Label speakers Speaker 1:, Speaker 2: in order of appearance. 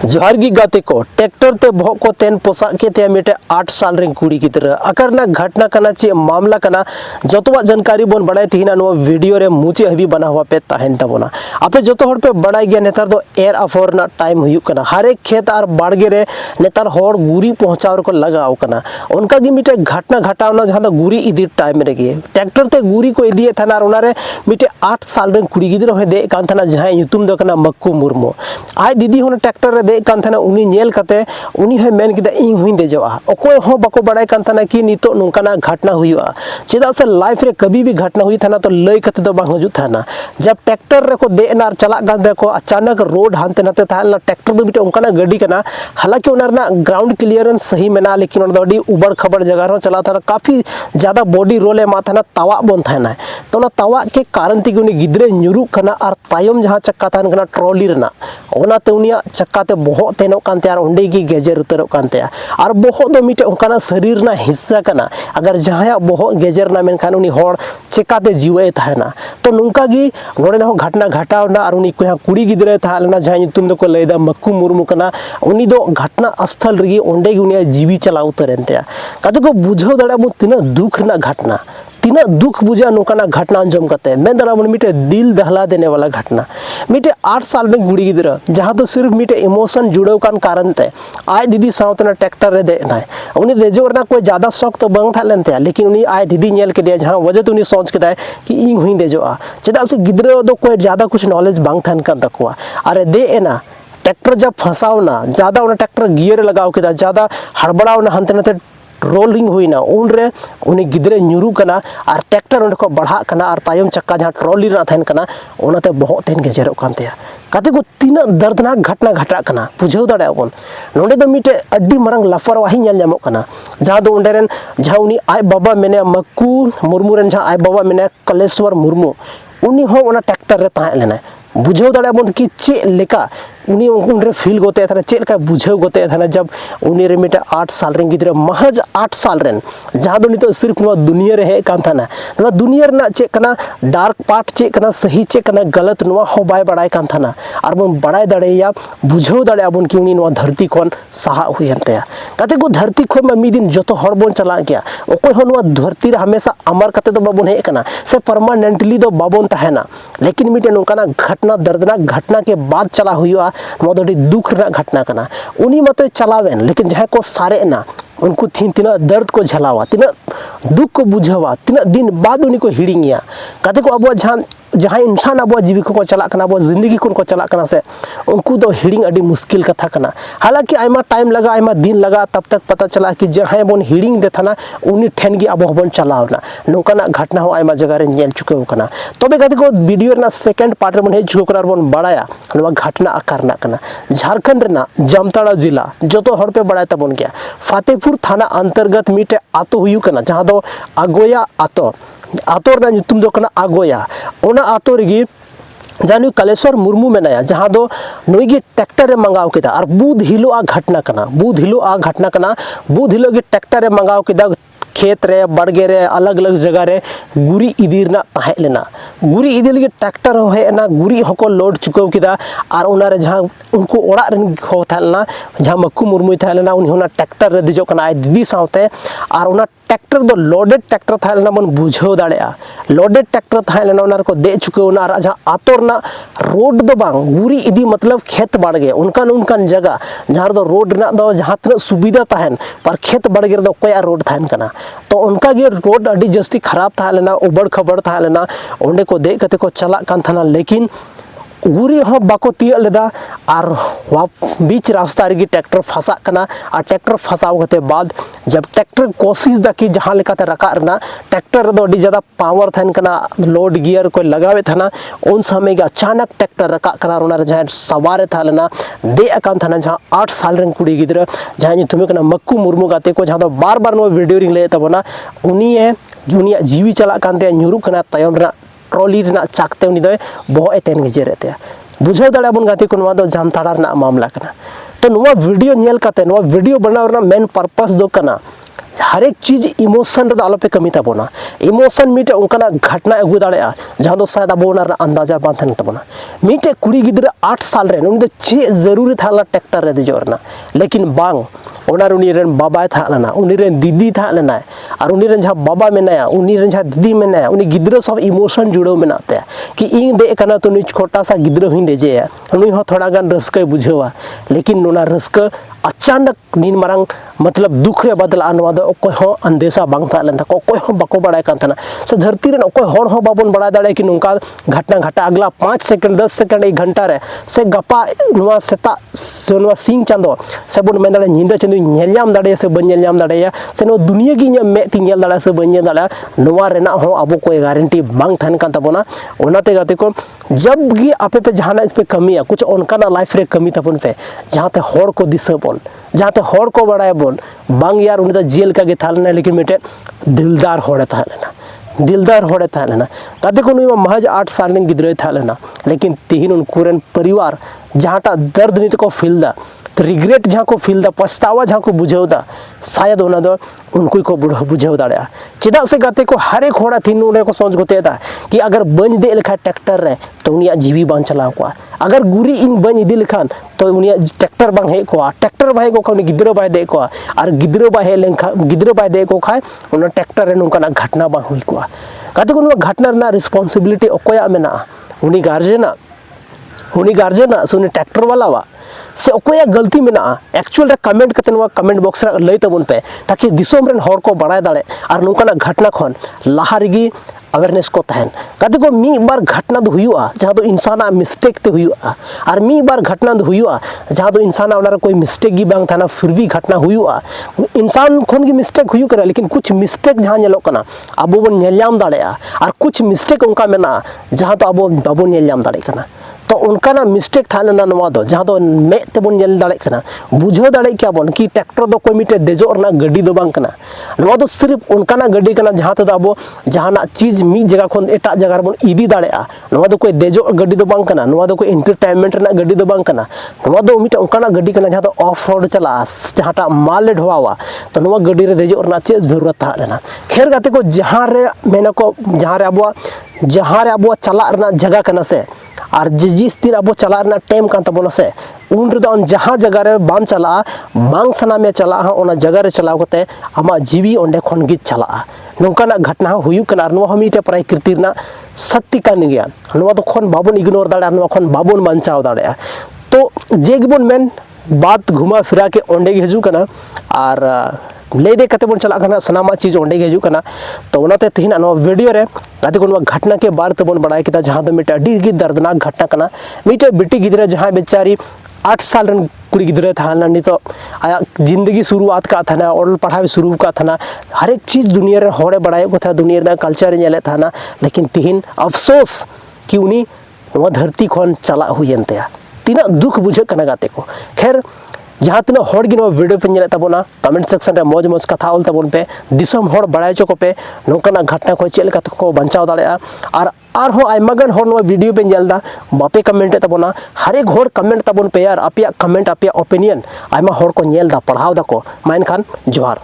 Speaker 1: जोहार गी गाते को ट्रैक्टर ते बहुत को तेन पोसा के ते मिटे 8 साल रें कुड़ी गिद्रा अकर ना घटना कना चे मामला कना जतवा जानकारी बोन बड़ाई तीना नो वीडियो रे मुचे हबी बना हुआ पे ताहेन तबोना आपे जतो हर पे बड़ाई गया नेतार दो एयर अफोर ना टाइम हुयु कना हर एक खेत आर बाड़गे रे नेतार होड़ गुरी पहुंचाव को लगाव कना उनका गी मिटे घटना घटावना जहां गुरी इदी टाइम रे गे ट्रैक्टर ते गुरी को इदी थाना और उनारे मिटे 8 साल रें कुड़ी गिद्रा हो दे कान थाना जहां युतुम दो कना मक्कू मुर्मू आज दीदी होना ट्रैक्टर रे दे कान थाना उनी नेल कते उनी है मेन किदा इन हुई देजवा ओकोय हो बको बड़ाई कान थाना कि नितो नोंकाना घटना हुआ चेदा से लाइफ रे कभी भी घटना हुई थाना तो लय कते दो बांग हजु थाना जब ट्रैक्टर रे को दे नार चला गान देखो अचानक रोड हानते नाते थाना ट्रैक्टर दो बिटे उनकाना गाड़ी कना हालांकि उनरना ग्राउंड क्लियरेंस सही मेना लेकिन उन दोडी उबड़ खबड़ जगह रो चला था काफी ज्यादा बॉडी रोले मा थाना तावा बन थाना तो ना तावा के कारण ती उनी गिद्रे न्युरु कना और तायम जहां चक्का थान कना ट्रॉली रना ओना ते उनिया चक्का ते बहुत तेनो कानते और उंडे की गेजर उतरो कानते और बहुत दो मिटे उनकाना शरीर ना हिस्सा कना अगर जहां बहुत गेजर ना मेन खान उनी होड़ चेकाते जीवे थाना तो नुंका गी नोडे ना घटना घटाव ना और उनी को कुड़ी गिद्रे थालना जहां ᱧᱩᱛᱩᱢ दो को लेदा मक्कू मुर्मू कना उनी दो घटना स्थल रे उंडे गी उनी जीवी चला उतरेनते कादो को बुझाव दड़ा मु तिना दुख ना घटना तीना दुख बुझा नोकाना घटना अंजम करते मैं दड़ा मिटे दिल दहला देने वाला घटना मिटे 8 साल में गुड़ी गिद्रा जहां तो सिर्फ मिटे इमोशन जुड़े कान कारण ते आज दीदी साउतना ट्रैक्टर रे दे ना उनी देजो रना कोई ज्यादा शौक तो बंग था लेनते लेकिन उनी आज दीदी नेल के दे जहां वजह तो उनी सोच के दाय कि इन हुई देजोआ चेदा से गिद्रा दो कोई ज्यादा कुछ नॉलेज बंग थान का तकवा अरे दे एना ट्रैक्टर जब फंसावना ज्यादा उन ट्रैक्टर गियर लगाव के ज्यादा हड़बड़ावना हंते नते रोलिंग हुईना उन रे उनी गिद्रे न्युरु कना और ट्रैक्टर उन को बढ़ा कना और तायम चक्का जहां ट्रॉली रा थान कना ओनाते बहुत तेन गेजरो कानते काते को तीना दर्दनाक घटना घटा कना बुझाव दाड़े अबन नोंडे दो मिटे अड्डी मरंग लाफरवाही नेल जामो कना जहां दो उंडे रेन जहां उनी आय बाबा मेने मक्कू मुर्मू रेन जहां आय बाबा मेने कलेश्वर मुर्मू उनी हो ओना ट्रैक्टर रे ताहे लेना बुझाव दाड़े अबन कि चे लेका उनी उनरे फील गोते था चे लेका बुझाव गोते था जब उनी रे मिटे 8 साल रेन गिद्रे महज 8 साल रेन जहां दो नितो सिर्फ नो दुनिया रे हे कान थाना नो दुनिया रे ना चे कना डार्क पार्ट चे कना सही चे कना गलत नो हो बाय बड़ाई कान थाना और बन बड़ाई दाड़ेया बुझाव दाड़े अबन कि उनी नो धरती कोन सहा हुयनते काते को धरती खो में मिदिन जतो हर बन चला गया ओकोय हो नो धरती रे हमेशा अमर कते दो बाबन हे कना से परमानेंटली दो बाबन तहना लेकिन मिटे नोकाना घटना दर्दनाक घटना के बाद चला हुआ मोदोडी दुख रा घटना कना उनी मतो चलावेन लेकिन जहां को सारे ना उनको तीना दर्द को झलावा तीना दुख को बुझावा तीना दिन बाद उनी को हिड़िंगिया काते को अब जहां इंसान अब जीविका को चला कना अब जिंदगी को चला कना से उनको तो हिड़िंग अडी मुश्किल कथा कना हालांकि आयमा टाइम लगा आयमा दिन लगा तब तक पता चला कि जहां बन हिड़िंग दे थाना उनी ठेन गी अब बन चलावना नोकाना घटना हो आयमा जगह रे नेल चुके कना तबे काते को वीडियो ना सेकंड पार्ट रे बन हेज चुके करा बन बड़ाया नवा घटना आकार ना कना झारखंड रेना जामताड़ा जिला जतो हर पे बड़ाय तबन गया फतेहपुर थाना अंतर्गत मिटे आतो हुयु कना जहां दो आगोया आतो आतोर ना ᱧᱩᱛᱩᱢ दो कना आगोया ओना आतो रेगी जानु कलेश्वर मुर्मू मेनाया जहां दो नुई गी ट्रैक्टर रे मंगाव केदा और बुध हिलो आ घटना कना बुध हिलो आ घटना कना बुध हिलो गी ट्रैक्टर रे मंगाव केदा खेत रे बड़गे रे अलग अलग जगह रे गुरी इदीरना ताहे लेना गुरी इदी लगे ट्रैक्टर हो हेना गुरी हको लोड चुकाव किदा और उना रे जहां उनको ओड़ा रेन हो थालना जहां मक्कू मुर्मू थालेना उनी होना ट्रैक्टर रे दिजो कना आय दीदी सावते और उना ट्रैक्टर दो लोडेड ट्रैक्टर थालेना मन बुझाव दाड़ेया लोडेड ट्रैक्टर थालेना उना को दे चुकावना और जहां आतोरना रोड दो बांग गुरी इदी मतलब खेत बाड़गे उनकान जगह जहां दो रोड ना दो जहां तना सुविधा ताहन पर खेत बाड़गे दो कोया रोड थाहन कना तो उनका गे रोड अडी जस्ती खराब था लेना उबड़ खबड़ था लेना ओंडे को दे कते को चला कान थाना लेकिन गुरी हो बाको तिया लेदा और बीच रास्ता रे ट्रैक्टर फंसा कना और ट्रैक्टर फंसाव कते बाद जब ट्रैक्टर कोशिश दा कि जहां लेकाते रका रना ट्रैक्टर दो अडी ज्यादा पावर थान कना लोड गियर को लगावे थाना उन समय के अचानक ट्रैक्टर रका कना उना रे जहां सवार था लेना दे अकान थाना जहां 8 साल रेन कुड़ी गिद्रा जहां ᱧᱩᱛᱩᱢ कना मक्कू मुर्मू गाते को जहां दो बार बार नो वीडियो रिंग ले तबना उनी ए जुनिया जीवी चला कानते ᱧᱩᱨᱩ कना तायम रा ट्रॉली रे चाकते उनी दो बहुत तेन गेजेरते बुझाव दाड़ा बन गाती को नवा दो जामताड़ा रे मामला कना तो नवा वीडियो नेल काते नवा वीडियो बनाव रे मेन पर्पस दो कना हर एक चीज इमोशन रे आलोपे कमी ताबोना इमोशन मीटे उनकाना घटना अगू दाड़ेया जहां दो शायद अब ओना अंदाजा बां थान ताबोना मीटे कुड़ी गिद्रा 8 साल रे उन दो चे जरूरी थाला ट्रैक्टर रे देजोरना लेकिन बांग ओना उनी रेन बाबा था लेना उनी रेन दीदी था लेना और उनी रेन जहां बाबा मेनाया उनी रेन जहां दीदी मेनाया उनी गिद्रा सब इमोशन जुड़ो मेनाते कि इन दे कना तो नी छोटा सा गिद्रा हिं देजे उनी हो थोड़ा गान रस्के बुझेवा लेकिन नोना रस्के अचानक नीन मारंग मतलब दुख रे बदला नवा दो कोई हो अंदेशा बांग था लेन था कोई हो बको बड़ाय कान था से धरती रे कोई होड़ हो बाबन बड़ा दाड़े कि नुका घटना घटा अगला 5 सेकंड 10 सेकंड 1 घंटा रे से गपा नवा सेता से नवा सिंग चांदो से बन में दाड़े निंदा चंदो नेलयाम दाड़े से बन नेलयाम दाड़े से नो दुनिया की मे ती नेल दाड़े से बन दाड़े नवा रेना हो अब कोई गारंटी बांग थान कान ताबोना ओनाते गाते को जब भी आपे पे जहाना पे कमी है कुछ उनका ना लाइफ रे कमी ताबन पे जहां ते होड़ को दिशा बोल जहां ते होड़ को बड़ाय बोल बांग यार उनी तो जेल का गे थालना लेकिन मेटे दिलदार होड़े था लेना दिलदार होड़े था लेना गाते को नुई महज 8 साल ने गिद्रे था लेना लेकिन तिहिन उनकुरन परिवार जहांटा दर्द नीत को फील दा तो रिग्रेट जहाँ को फील दा पछतावा जहाँ को बुझेव दा शायद ओना दो उनको को बुझेव दाड़ा चेदा से गाते को हर एक होड़ा थी उन्हें को सोच गोते दा कि अगर बन दे लेखा ट्रैक्टर रे तो उनिया जीवी बां चलाव को अगर गुरी इन बन इदी लेखान तो उनिया ट्रैक्टर बां हे को ट्रैक्टर बाहे को उनी गिद्रो बाय दे को और गिद्रो बाहे लेखा गिद्रो बाय दे को खाय उन ट्रैक्टर रे नुका घटना बां हुई को गाते को घटना ना रिस्पांसिबिलिटी ओकोया मेना उनी गार्जियन से उनी ट्रैक्टर वाला वा से ओकोया गलती में एक्चुअल रे कमेंट करते कमेंट बॉक्स रे लई तबन पे ताकि दिसोम रेन होड़ को बड़ाय दाड़े और नुकाना घटना खन लाहा रेगी अवेयरनेस को तहन गाते को मी बार घटना दो हुआ जहां दो इंसाना मिस्टेक ते हुआ और मी बार घटना दो हुआ जहां दो इंसाना ओना कोई मिस्टेक गी बांग थाना फिर भी घटना हुआ इंसान खन की मिस्टेक हुई करे लेकिन कुछ मिस्टेक जहां नेलो कना अब बन नेलयाम दाड़ेया और कुछ मिस्टेक उनका मेना जहां तो अब बाबू नेलयाम दाड़े कना तो उनका ना मिस्टेक था ना नवा दो जहां दो मे तेबन नेल दाड़े कना बुझो दाड़े क्या बन कि ट्रैक्टर दो कोई मिटे देजो ना गड्डी दो बांग कना नवा दो सिर्फ उनका ना गड्डी कना जहां तो अब जहाना चीज मी जगह खन एटा जगह बन इदी दाड़ेया नवा दो कोई देजो गड्डी दो बांग कना नवा दो कोई एंटरटेनमेंट ना गड्डी दो बांग कना नवा दो मिटे उनका ना गड्डी कना जहां तो ऑफ रोड चला जहांटा माल ले ढोवा तो नवा गड्डी रे देजो ना चे जरूरत था लेना खैर गाते को जहां रे मेना को जहां रे अब चला रना जगह कना से और जिस दिन अब चला रना टाइम कान तबोना से उन रे दो जहां जगह रे बाम चला बांग सना में चला ओना जगह रे चलाव कते आमा जीवी ओंडे खन गी चला नोंकाना घटना हुयु कना नो हमीटे प्रकृति ना सत्य कान गया नो तो खन बाबन इग्नोर दाड़ा नो खन बाबन बांचाव दाड़ा तो जेगबन मेन बात घुमा फिरा के ओंडे गे हजू कना और ले दे कते बन चला कना सनामा चीज ओंडे गे हजू कना तो ओनाते तिहिना नो वीडियो रे गाते को घटना के बारे तबन बड़ाय किदा जहां दो मिटे अडी गी दर्दनाक घटना कना मिटे बिटी गिदरे जहां बेचारी 8 साल रन कुड़ी गिदरे थाना नी तो आया जिंदगी शुरुआत का था ना और पढ़ाई शुरू का था ना हर एक चीज दुनिया रे होड़े बड़ाय को था दुनिया रे कल्चर नेले था ना लेकिन तिहिन अफसोस कि उनी वो धरती खन चला हुयनते तीना दुख बुझे कना गाते को खैर जहाँ तीन होड़ गी वीडियो पे नेले तबोना कमेंट सेक्शन रे मौज मौज कथा ऑल तबन पे दिसम होड़ बड़ाय चो को पे नोंकाना घटना को चेल कत को बंचाव दाड़ेया और हो आयमागन होड़ नो वीडियो पे नेलदा बापे कमेंट तबोना हर एक होड़ कमेंट तबन पे यार Apia comment Apia opinion Aima होड़ को नेलदा पढ़ाव दा को माइन खान जोहार।